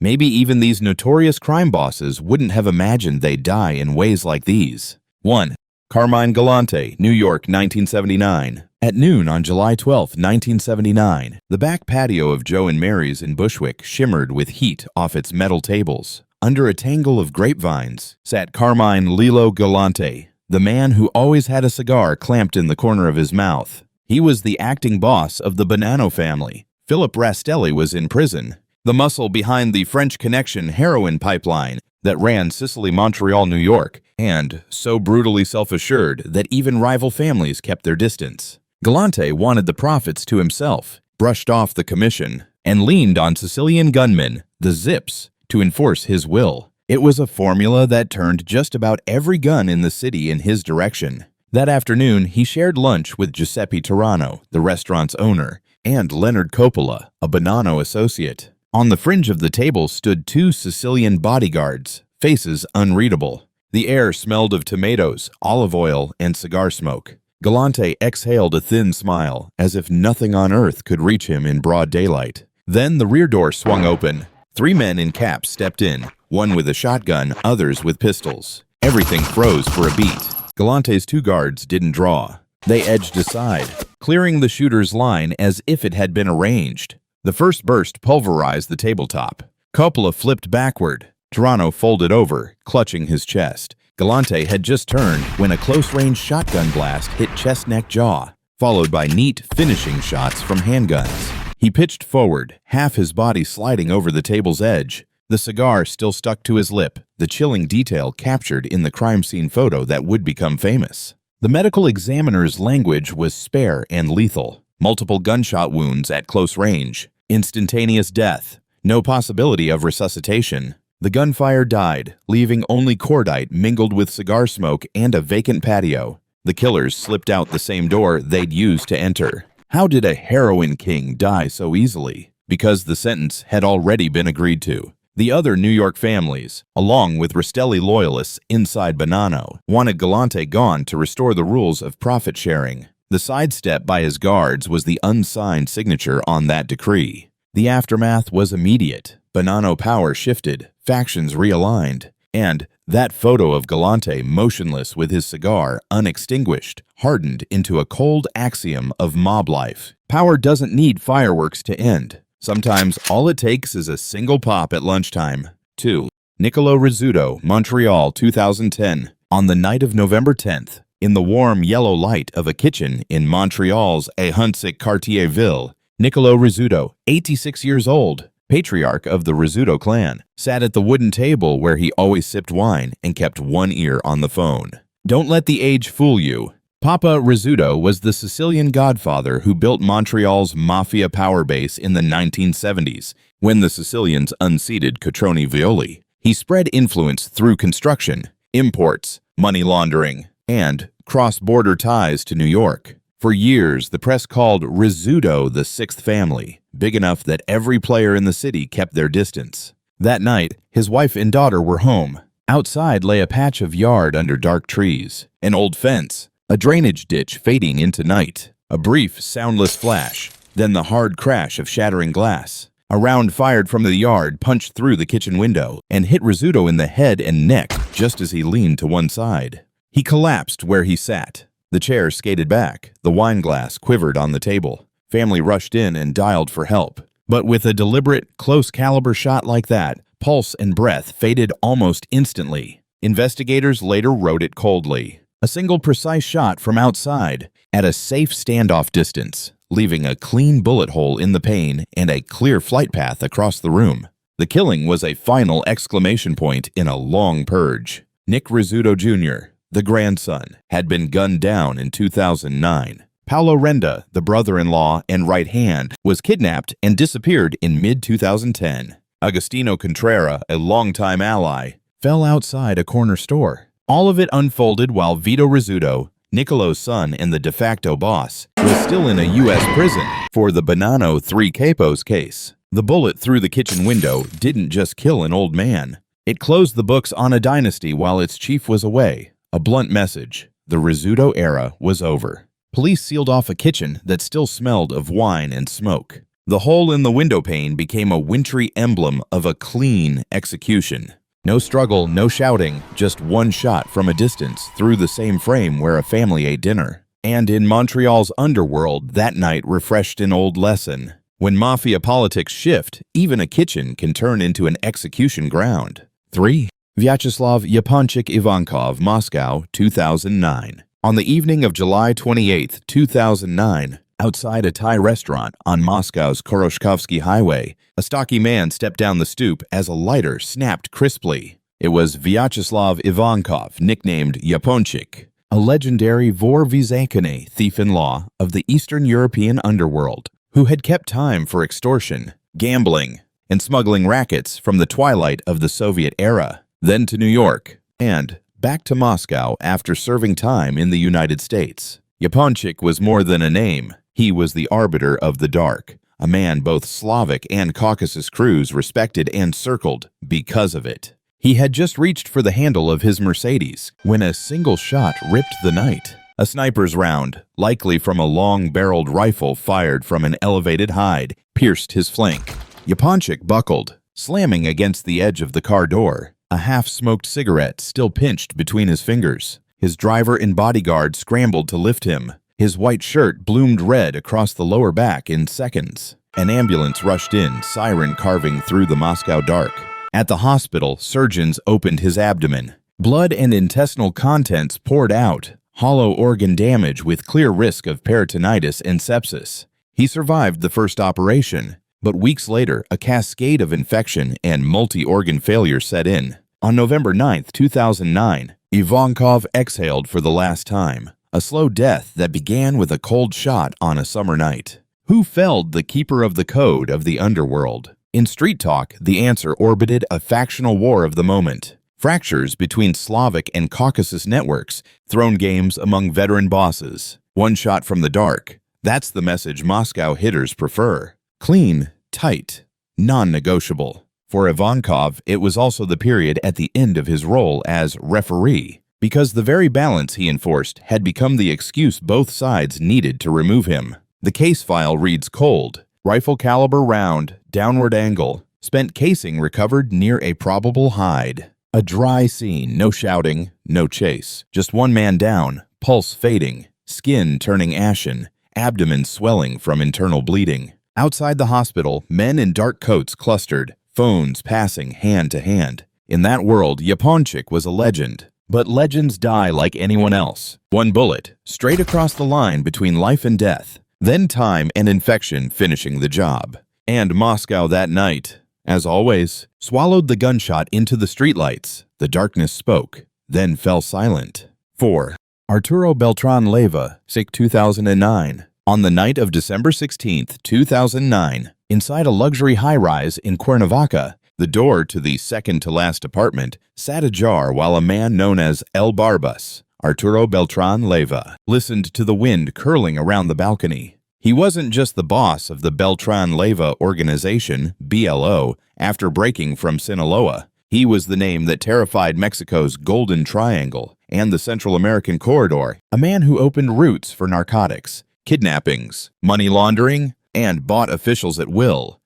Maybe even these notorious crime bosses wouldn't have imagined they'd die in ways like these. 1. Carmine Galante, New York, 1979. At noon on July 12, 1979, the back patio of Joe and Mary's in Bushwick shimmered with heat off its metal tables. Under a tangle of grapevines sat Carmine Lilo Galante, the man who always had a cigar clamped in the corner of his mouth. He was the acting boss of the Bonanno family. Philip Rastelli was in prison, the muscle behind the French Connection heroin pipeline that ran Sicily, Montreal, New York, and so brutally self-assured that even rival families kept their distance. Galante wanted the profits to himself, brushed off the commission, and leaned on Sicilian gunmen, the Zips, to enforce his will. It was a formula that turned just about every gun in the city in his direction. That afternoon, he shared lunch with Giuseppe Turano, the restaurant's owner, and Leonard Coppola, a Bonanno associate. On the fringe of the table stood 2 Sicilian bodyguards, faces unreadable. The air smelled of tomatoes, olive oil, and cigar smoke. Galante exhaled a thin smile, as if nothing on earth could reach him in broad daylight. Then the rear door swung open. 3 men in caps stepped in, one with a shotgun, others with pistols. Everything froze for a beat. Galante's 2 guards didn't draw. They edged aside, clearing the shooter's line as if it had been arranged. The first burst pulverized the tabletop. Coppola flipped backward. Turano folded over, clutching his chest. Galante had just turned when a close-range shotgun blast hit chest-neck jaw, followed by neat finishing shots from handguns. He pitched forward, half his body sliding over the table's edge. The cigar still stuck to his lip, the chilling detail captured in the crime scene photo that would become famous. The medical examiner's language was spare and lethal. Multiple gunshot wounds at close range. Instantaneous death. No possibility of resuscitation. The gunfire died, leaving only cordite mingled with cigar smoke and a vacant patio. The killers slipped out the same door they'd used to enter. How did a heroin king die so easily? Because the sentence had already been agreed to. The other New York families, along with Rastelli loyalists inside Bonanno, wanted Galante gone to restore the rules of profit sharing. The sidestep by his guards was the unsigned signature on that decree. The aftermath was immediate. Bonanno power shifted, factions realigned, and that photo of Galante motionless with his cigar unextinguished hardened into a cold axiom of mob life. Power doesn't need fireworks to end. Sometimes all it takes is a single pop at lunchtime. 2. Nicolo Rizzuto, Montreal, 2010. On the night of November 10th, in the warm yellow light of a kitchen in Montreal's Ahuntsic Cartierville, Nicolo Rizzuto, 86 years old, patriarch of the Rizzuto clan, sat at the wooden table where he always sipped wine and kept one ear on the phone. Don't let the age fool you. Papa Rizzuto was the Sicilian godfather who built Montreal's mafia power base in the 1970s, when the Sicilians unseated Cotrone Violi. He spread influence through construction, imports, money laundering, and cross-border ties to New York. For years, the press called Rizzuto the Sixth Family, big enough that every player in the city kept their distance. That night, his wife and daughter were home. Outside lay a patch of yard under dark trees, an old fence, a drainage ditch fading into night, a brief, soundless flash, then the hard crash of shattering glass. A round fired from the yard punched through the kitchen window and hit Rizzuto in the head and neck just as he leaned to one side. He collapsed where he sat. The chair skated back, the wine glass quivered on the table. Family rushed in and dialed for help. But with a deliberate, close-caliber shot like that, pulse and breath faded almost instantly. Investigators later wrote it coldly. A single precise shot from outside, at a safe standoff distance, leaving a clean bullet hole in the pane and a clear flight path across the room. The killing was a final exclamation point in a long purge. Nick Rizzuto Jr., the grandson, had been gunned down in 2009. Paolo Renda, the brother-in-law and right hand, was kidnapped and disappeared in mid-2010. Agostino Contrera, a longtime ally, fell outside a corner store. All of it unfolded while Vito Rizzuto, Nicolo's son and the de facto boss, was still in a U.S. prison for the Bonanno Three Capos case. The bullet through the kitchen window didn't just kill an old man. It closed the books on a dynasty while its chief was away. A blunt message. The Rizzuto era was over. Police sealed off a kitchen that still smelled of wine and smoke. The hole in the window pane became a wintry emblem of a clean execution. No struggle, no shouting, just one shot from a distance through the same frame where a family ate dinner. And in Montreal's underworld, that night refreshed an old lesson. When mafia politics shift, even a kitchen can turn into an execution ground. 3. Vyacheslav Yaponchik Ivankov, Moscow, 2009. On the evening of July 28, 2009, outside a Thai restaurant on Moscow's Khoroshkovsky Highway, a stocky man stepped down the stoop as a lighter snapped crisply. It was Vyacheslav Ivankov, nicknamed Yaponchik, a legendary vor-vizakane thief-in-law of the Eastern European underworld, who had kept time for extortion, gambling, and smuggling rackets from the twilight of the Soviet era, then to New York, and back to Moscow after serving time in the United States. Yaponchik was more than a name. He was the arbiter of the dark, a man both Slavic and Caucasus crews respected and circled because of it. He had just reached for the handle of his Mercedes when a single shot ripped the night. A sniper's round, likely from a long-barreled rifle fired from an elevated hide, pierced his flank. Yaponchik buckled, slamming against the edge of the car door, a half-smoked cigarette still pinched between his fingers. His driver and bodyguard scrambled to lift him. His white shirt bloomed red across the lower back in seconds. An ambulance rushed in, siren carving through the Moscow dark. At the hospital, surgeons opened his abdomen. Blood and intestinal contents poured out, hollow organ damage with clear risk of peritonitis and sepsis. He survived the first operation, but weeks later, a cascade of infection and multi-organ failure set in. On November 9, 2009, Ivankov exhaled for the last time, a slow death that began with a cold shot on a summer night. Who felled the keeper of the code of the underworld? In street talk, the answer orbited a factional war of the moment. Fractures between Slavic and Caucasus networks, throne games among veteran bosses. One shot from the dark. That's the message Moscow hitters prefer. Clean, tight, non-negotiable. For Ivankov, it was also the period at the end of his role as referee, because the very balance he enforced had become the excuse both sides needed to remove him. The case file reads cold. Rifle caliber round, downward angle, spent casing recovered near a probable hide. A dry scene, no shouting, no chase. Just one man down, pulse fading, skin turning ashen, abdomen swelling from internal bleeding. Outside the hospital, men in dark coats clustered, phones passing hand to hand. In that world, Yaponchik was a legend. But legends die like anyone else. One bullet, straight across the line between life and death. Then time and infection finishing the job. And Moscow that night, as always, swallowed the gunshot into the streetlights. The darkness spoke, then fell silent. 4. Arturo Beltrán Leyva, sick 2009. On the night of December 16, 2009, inside a luxury high-rise in Cuernavaca, the door to the second-to-last apartment sat ajar while a man known as El Barbas, Arturo Beltrán Leyva, listened to the wind curling around the balcony. He wasn't just the boss of the Beltrán Leyva organization, BLO, after breaking from Sinaloa. He was the name that terrified Mexico's Golden Triangle and the Central American Corridor, a man who opened routes for narcotics, kidnappings, money laundering, and bought officials at will.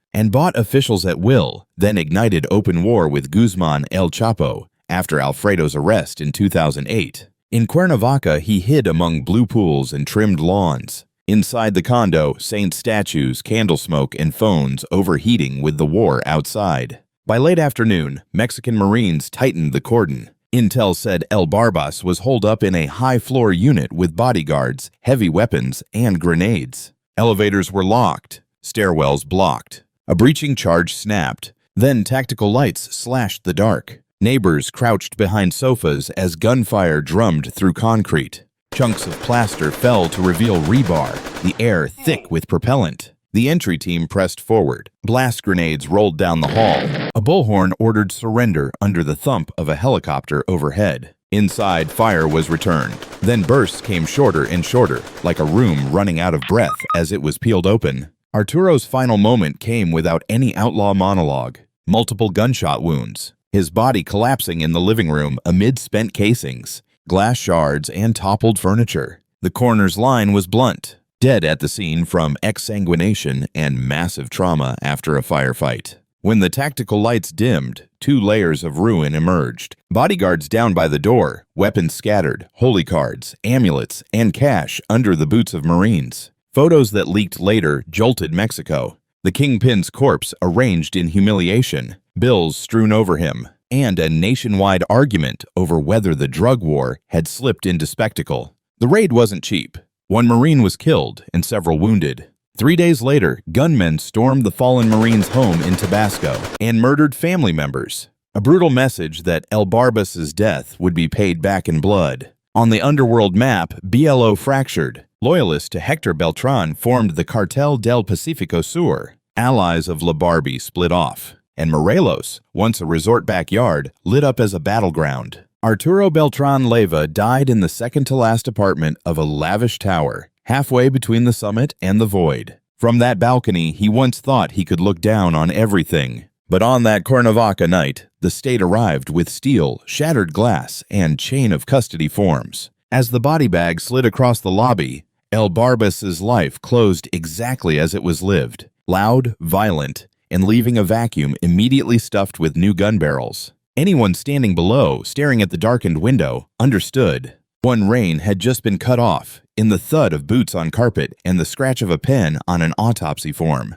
Then ignited open war with Guzman El Chapo after Alfredo's arrest in 2008. In Cuernavaca, he hid among blue pools and trimmed lawns. Inside the condo, saint statues, candle smoke, and phones overheating with the war outside. By late afternoon, Mexican Marines tightened the cordon. Intel said El Barbas was holed up in a high-floor unit with bodyguards, heavy weapons, and grenades. Elevators were locked, stairwells blocked. A breaching charge snapped. Then tactical lights slashed the dark. Neighbors crouched behind sofas as gunfire drummed through concrete. Chunks of plaster fell to reveal rebar, the air thick with propellant. The entry team pressed forward. Blast grenades rolled down the hall. A bullhorn ordered surrender under the thump of a helicopter overhead. Inside, fire was returned. Then bursts came shorter and shorter, like a room running out of breath as it was peeled open. Arturo's final moment came without any outlaw monologue. Multiple gunshot wounds. His body collapsing in the living room amid spent casings, glass shards, and toppled furniture. The coroner's line was blunt. dead at the scene from exsanguination and massive trauma after a firefight. When the tactical lights dimmed, 2 layers of ruin emerged. Bodyguards down by the door, weapons scattered, holy cards, amulets, and cash under the boots of Marines. Photos that leaked later jolted Mexico. The kingpin's corpse arranged in humiliation, bills strewn over him, and a nationwide argument over whether the drug war had slipped into spectacle. The raid wasn't cheap. 1 Marine was killed and several wounded. 3 days later, gunmen stormed the fallen Marine's home in Tabasco and murdered family members. A brutal message that El Barbas's death would be paid back in blood. On the underworld map, BLO fractured. Loyalists to Hector Beltrán formed the Cartel del Pacifico Sur. Allies of La Barbie split off. And Morelos, once a resort backyard, lit up as a battleground. Arturo Beltrán Leyva died in the second-to-last apartment of a lavish tower, halfway between the summit and the void. From that balcony, he once thought he could look down on everything. But on that Cuernavaca night, the state arrived with steel, shattered glass, and chain of custody forms. As the body bag slid across the lobby, El Barbas's life closed exactly as it was lived. Loud, violent, and leaving a vacuum immediately stuffed with new gun barrels. Anyone standing below, staring at the darkened window, understood. One rein had just been cut off, in the thud of boots on carpet and the scratch of a pen on an autopsy form.